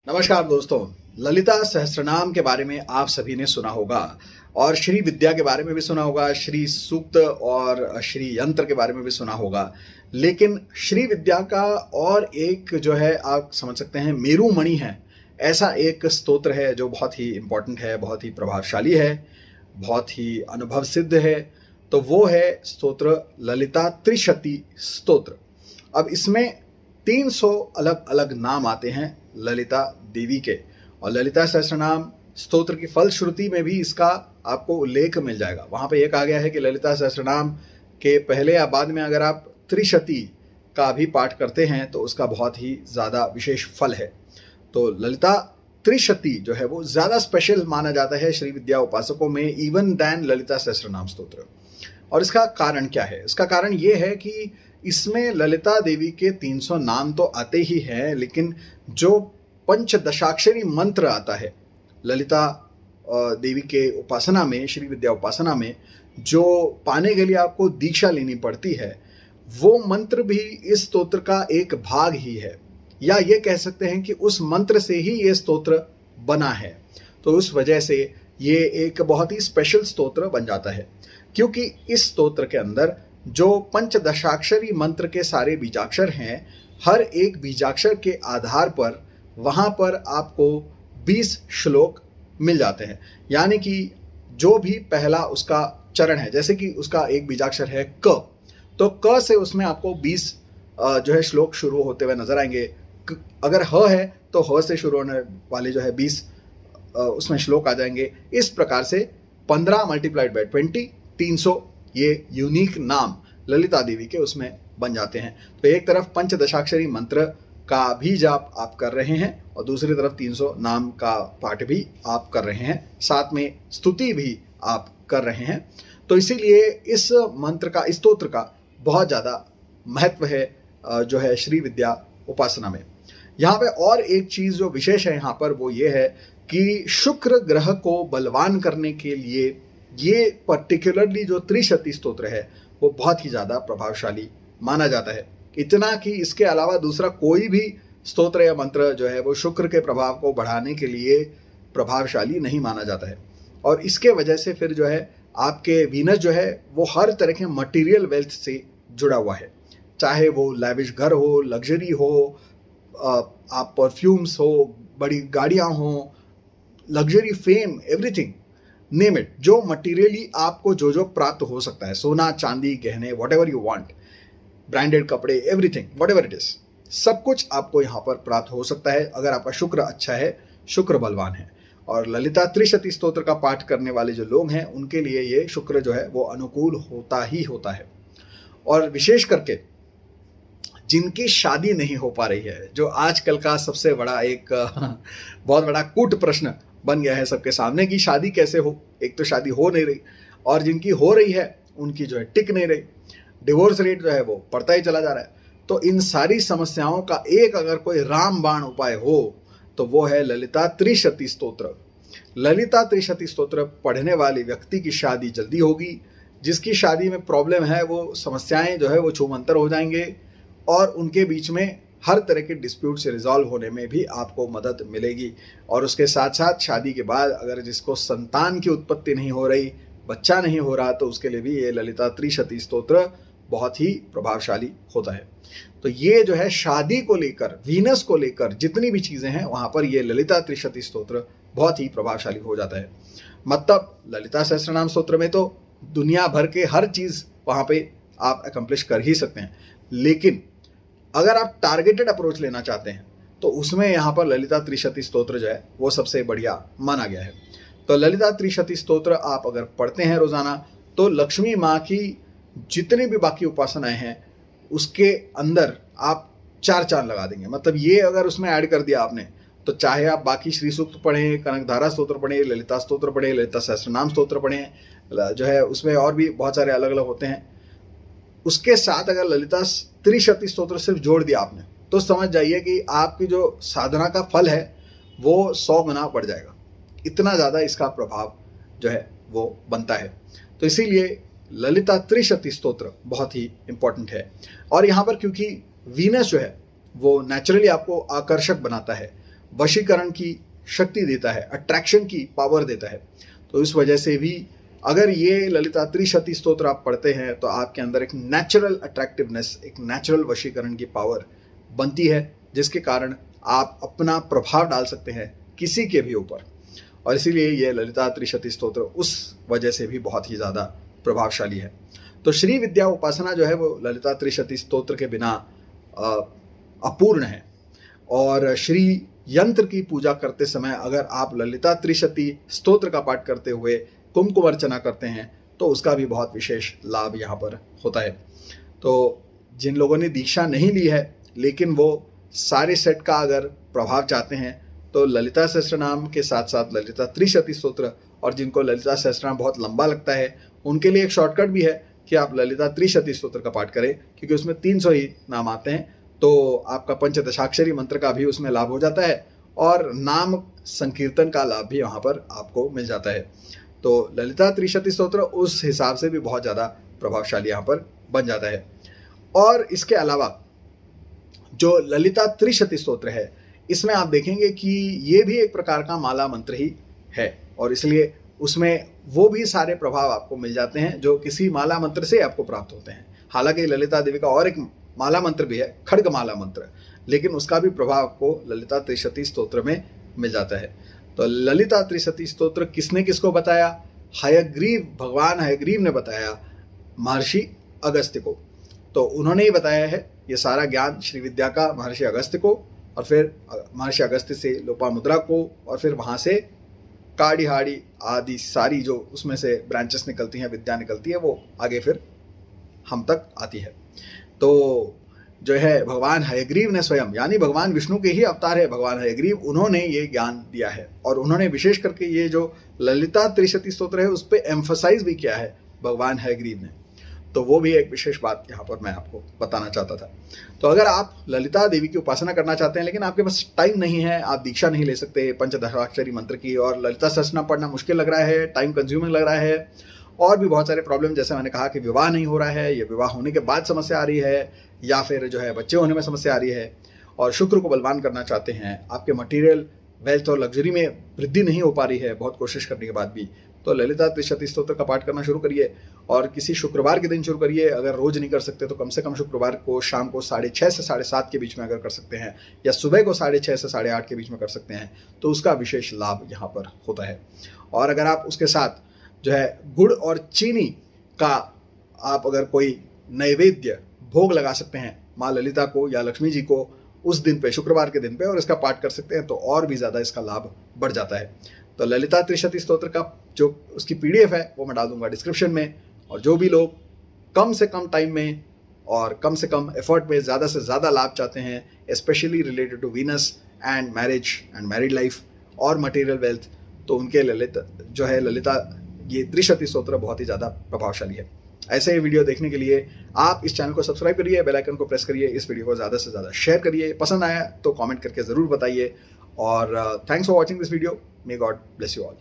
नमस्कार दोस्तों। ललिता सहस्त्रनाम के बारे में आप सभी ने सुना होगा और श्री विद्या के बारे में भी सुना होगा, श्री सूक्त और श्री यंत्र के बारे में भी सुना होगा। लेकिन श्री विद्या का और एक जो है आप समझ सकते हैं मेरू मणि है, ऐसा एक स्तोत्र है जो बहुत ही इंपॉर्टेंट है, बहुत ही प्रभावशाली है, बहुत ही अनुभव सिद्ध है। तो वो है स्तोत्र ललिता त्रिशती स्तोत्र। अब इसमें 300 अलग अलग नाम आते हैं ललिता देवी के, और ललिता सहस्त्रनाम स्तोत्र की फलश्रुति में भी इसका आपको उल्लेख मिल जाएगा। वहाँ पे ये कहा गया है कि ललिता सहस्त्रनाम के पहले या बाद में अगर आप त्रिशती का भी पाठ करते हैं तो उसका बहुत ही ज़्यादा विशेष फल है। तो ललिता त्रिशती जो है वो ज़्यादा स्पेशल माना जाता है श्री विद्या उपासकों में, इवन दैन ललिता सहस्त्रनाम स्तोत्र। और इसका कारण क्या है? इसका कारण ये है कि इसमें ललिता देवी के 300 नाम तो आते ही हैं, लेकिन जो पंचदशाक्षरी मंत्र आता है ललिता देवी के उपासना में, श्री विद्या उपासना में, जो पाने के लिए आपको दीक्षा लेनी पड़ती है, वो मंत्र भी इस स्तोत्र का एक भाग ही है, या ये कह सकते हैं कि उस मंत्र से ही ये स्तोत्र बना है। तो उस वजह से ये एक बहुत ही स्पेशल स्तोत्र बन जाता है, क्योंकि इस स्तोत्र के अंदर जो पंचदशाक्षरी मंत्र के सारे बीजाक्षर हैं, हर एक बीजाक्षर के आधार पर वहाँ पर आपको 20 श्लोक मिल जाते हैं। यानी कि जो भी पहला उसका चरण है, जैसे कि उसका एक बीजाक्षर है क, तो क से उसमें आपको 20 जो है श्लोक शुरू होते हुए नजर आएंगे। अगर ह है तो ह से शुरू होने वाले जो है 20 उसमें श्लोक आ जाएंगे। इस प्रकार से 15 मल्टीप्लाइड बाय 20, 300 ये यूनिक नाम ललिता देवी के उसमें बन जाते हैं। तो एक तरफ पंचदशाक्षरी मंत्र का भी जाप आप कर रहे हैं और दूसरी तरफ 300 नाम का पाठ भी आप कर रहे हैं, साथ में स्तुति भी आप कर रहे हैं। तो इसीलिए इस मंत्र का, इस स्तोत्र का बहुत ज़्यादा महत्व है जो है श्री विद्या उपासना में। यहाँ पे और एक चीज़ जो विशेष है यहाँ पर वो ये है कि शुक्र ग्रह को बलवान करने के लिए ये पर्टिकुलरली जो त्रिशती स्तोत्र है वो बहुत ही ज़्यादा प्रभावशाली माना जाता है। इतना कि इसके अलावा दूसरा कोई भी स्तोत्र या मंत्र जो है वो शुक्र के प्रभाव को बढ़ाने के लिए प्रभावशाली नहीं माना जाता है। और इसके वजह से फिर जो है आपके वीनस जो है वो हर तरह के मटेरियल वेल्थ से जुड़ा हुआ है, चाहे वो लैविश घर हो, लग्जरी हो, आप परफ्यूम्स हो, बड़ी गाड़ियाँ हों, luxury fame, everything name it, जो मटेरियली आपको जो जो प्राप्त हो सकता है, सोना चांदी गहने, whatever you want, branded कपड़े, everything whatever it is, सब कुछ आपको यहाँ पर प्राप्त हो सकता है अगर आपका शुक्र अच्छा है, शुक्र बलवान है। और ललिता त्रिशती स्तोत्र का पाठ करने वाले जो लोग हैं उनके लिए ये शुक्र जो है वो अनुकूल होता ही होता है। और विशेष करके जिनकी शादी नहीं हो पा रही है, जो आजकल का सबसे बड़ा एक बहुत बड़ा कूट प्रश्न बन गया है सबके सामने कि शादी कैसे हो। एक तो शादी हो नहीं रही, और जिनकी हो रही है उनकी जो है टिक नहीं रही, डिवोर्स रेट जो है वो बढ़ता ही चला जा रहा है। तो इन सारी समस्याओं का एक अगर कोई रामबाण उपाय हो तो वो है ललिता त्रिशती स्तोत्र। ललिता त्रिशती स्तोत्र पढ़ने वाले व्यक्ति की शादी जल्दी होगी, जिसकी शादी में प्रॉब्लम है वो समस्याएं जो है वो छूमंतर हो जाएंगे, और उनके बीच में हर तरह के डिस्प्यूट से रिजॉल्व होने में भी आपको मदद मिलेगी। और उसके साथ साथ शादी के बाद अगर जिसको संतान की उत्पत्ति नहीं हो रही, बच्चा नहीं हो रहा, तो उसके लिए भी ये ललिता त्रिशती स्तोत्र बहुत ही प्रभावशाली होता है। तो ये जो है शादी को लेकर, वीनस को लेकर जितनी भी चीज़ें हैं वहाँ पर ये ललिता त्रिशती स्तोत्र बहुत ही प्रभावशाली हो जाता है। मतलब ललिता सहस्त्रनाम स्तोत्र में तो दुनिया भर के हर चीज़ वहाँ पे आप अकम्प्लिश कर ही सकते हैं, लेकिन अगर आप टारगेटेड अप्रोच लेना चाहते हैं तो उसमें यहाँ पर ललिता त्रिशती स्तोत्र जो है वो सबसे बढ़िया माना गया है। तो ललिता त्रिशती स्तोत्र आप अगर पढ़ते हैं रोज़ाना तो लक्ष्मी माँ की जितनी भी बाकी उपासनाएं हैं उसके अंदर आप 4 चांद लगा देंगे। मतलब ये अगर उसमें ऐड कर दिया आपने तो चाहे आप बाकी श्री सूक्त पढ़ें, कनकधारा स्तोत्र पढ़ें, ललिता स्तोत्र पढ़ें, ललिता सहस्त्रनाम स्तोत्र पढ़ें, जो है उसमें और भी बहुत सारे अलग अलग होते हैं, उसके साथ अगर ललिता त्रिशती स्तोत्र सिर्फ जोड़ दिया आपने तो समझ जाइए कि आपकी जो साधना का फल है वो 100 गुना बढ़ जाएगा। इतना ज़्यादा इसका प्रभाव जो है वो बनता है। तो इसीलिए ललिता त्रिशती स्तोत्र बहुत ही इम्पोर्टेंट है। और यहाँ पर क्योंकि वीनस जो है वो नेचुरली आपको आकर्षक बनाता है, वशीकरण की शक्ति देता है, अट्रैक्शन की पावर देता है। तो इस वजह से भी अगर ये ललिता त्रिशती स्तोत्र आप पढ़ते हैं तो आपके अंदर एक नेचुरल अट्रैक्टिवनेस, एक नेचुरल वशीकरण की पावर बनती है, जिसके कारण आप अपना प्रभाव डाल सकते हैं किसी के भी ऊपर। और इसीलिए ये ललिता त्रिशती स्तोत्र उस वजह से भी बहुत ही ज़्यादा प्रभावशाली है। तो श्री विद्या उपासना जो है वो ललिता त्रिशती स्तोत्र के बिना अपूर्ण है। और श्री यंत्र की पूजा करते समय अगर आप ललिता त्रिशती स्तोत्र का पाठ करते हुए कुमकुम अर्चना करते हैं तो उसका भी बहुत विशेष लाभ यहाँ पर होता है। तो जिन लोगों ने दीक्षा नहीं ली है लेकिन वो सारे सेट का अगर प्रभाव चाहते हैं तो ललिता सहस्त्रनाम के साथ साथ ललिता त्रिशती स्तोत्र, और जिनको ललिता सहस्त्रनाम बहुत लंबा लगता है उनके लिए एक शॉर्टकट भी है कि आप ललिता त्रिशती स्तोत्र का पाठ करें, क्योंकि उसमें 300 ही नाम आते हैं। तो आपका पंचदशाक्षरी मंत्र का भी उसमें लाभ हो जाता है और नाम संकीर्तन का लाभ भी वहाँ पर आपको मिल जाता है। तो ललिता त्रिशती स्तोत्र उस हिसाब से भी बहुत ज़्यादा प्रभावशाली यहाँ पर बन जाता है। और इसके अलावा जो ललिता त्रिशती स्तोत्र है इसमें आप देखेंगे कि ये भी एक प्रकार का माला मंत्र ही है, और इसलिए उसमें वो भी सारे प्रभाव आपको मिल जाते हैं जो किसी माला मंत्र से आपको प्राप्त होते हैं। हालांकि ललिता देवी का और एक माला मंत्र भी है, खड्ग माला मंत्र, लेकिन उसका भी प्रभाव आपको ललिता त्रिशती स्तोत्र में मिल जाता है। तो ललिता त्रिशती स्तोत्र किसने किसको बताया? हयग्रीव, भगवान हयग्रीव ने बताया महर्षि अगस्त्य को। तो उन्होंने ही बताया है ये सारा ज्ञान श्री विद्या का महर्षि अगस्त्य को, और फिर महर्षि अगस्त्य से लोपामुद्रा को, और फिर वहाँ से काड़िहाड़ी आदि सारी जो उसमें से ब्रांचेस निकलती हैं, विद्या निकलती है, वो आगे फिर हम तक आती है। तो जो है भगवान हयग्रीव ने स्वयं, यानी भगवान विष्णु के ही अवतार है भगवान हयग्रीव, उन्होंने ये ज्ञान दिया है। और उन्होंने विशेष करके ये जो ललिता त्रिशती स्तोत्र है उस पर एम्फसाइज भी किया है भगवान हयग्रीव ने। तो वो भी एक विशेष बात यहाँ पर मैं आपको बताना चाहता था। तो अगर आप ललिता देवी की उपासना करना चाहते हैं लेकिन आपके पास टाइम नहीं है, आप दीक्षा नहीं ले सकते पंचदशाक्षरी मंत्र की, और ललिता सहस्त्रनाम पढ़ना मुश्किल लग रहा है, टाइम कंज्यूमिंग लग रहा है, और भी बहुत सारे प्रॉब्लम, जैसे मैंने कहा कि विवाह नहीं हो रहा है, या विवाह होने के बाद समस्या आ रही है, या फिर जो है बच्चे होने में समस्या आ रही है, और शुक्र को बलवान करना चाहते हैं, आपके मटेरियल वेल्थ और लग्जरी में वृद्धि नहीं हो पा रही है बहुत कोशिश करने के बाद भी, तो ललिता त्रिशती स्तोत्र का पाठ करना शुरू करिए। और किसी शुक्रवार के दिन शुरू करिए। अगर रोज नहीं कर सकते तो कम से कम शुक्रवार को शाम को 6:30 से 7:30 के बीच में अगर कर सकते हैं, या सुबह को 6:30 से 8:30 के बीच में कर सकते हैं, तो उसका विशेष लाभ यहाँ पर होता है। और अगर आप उसके साथ जो है गुड़ और चीनी का आप अगर कोई नैवेद्य भोग लगा सकते हैं माँ ललिता को या लक्ष्मी जी को उस दिन पे, शुक्रवार के दिन पे, और इसका पाठ कर सकते हैं तो और भी ज़्यादा इसका लाभ बढ़ जाता है। तो ललिता त्रिशती स्तोत्र का जो उसकी PDF है वो मैं डाल दूंगा डिस्क्रिप्शन में। और जो भी लोग कम से कम टाइम में और कम से कम एफर्ट में ज़्यादा से ज़्यादा लाभ चाहते हैं, specially related to Venus and marriage and married life और मटेरियल वेल्थ, तो उनके ललिता ये त्रिशती स्तोत्र बहुत ही ज़्यादा प्रभावशाली है। ऐसे ही वीडियो देखने के लिए आप इस चैनल को सब्सक्राइब करिए, बेल आइकन को प्रेस करिए, इस वीडियो को ज़्यादा से ज़्यादा शेयर करिए, पसंद आया तो कमेंट करके ज़रूर बताइए। और thanks for watching this video. May God bless you all.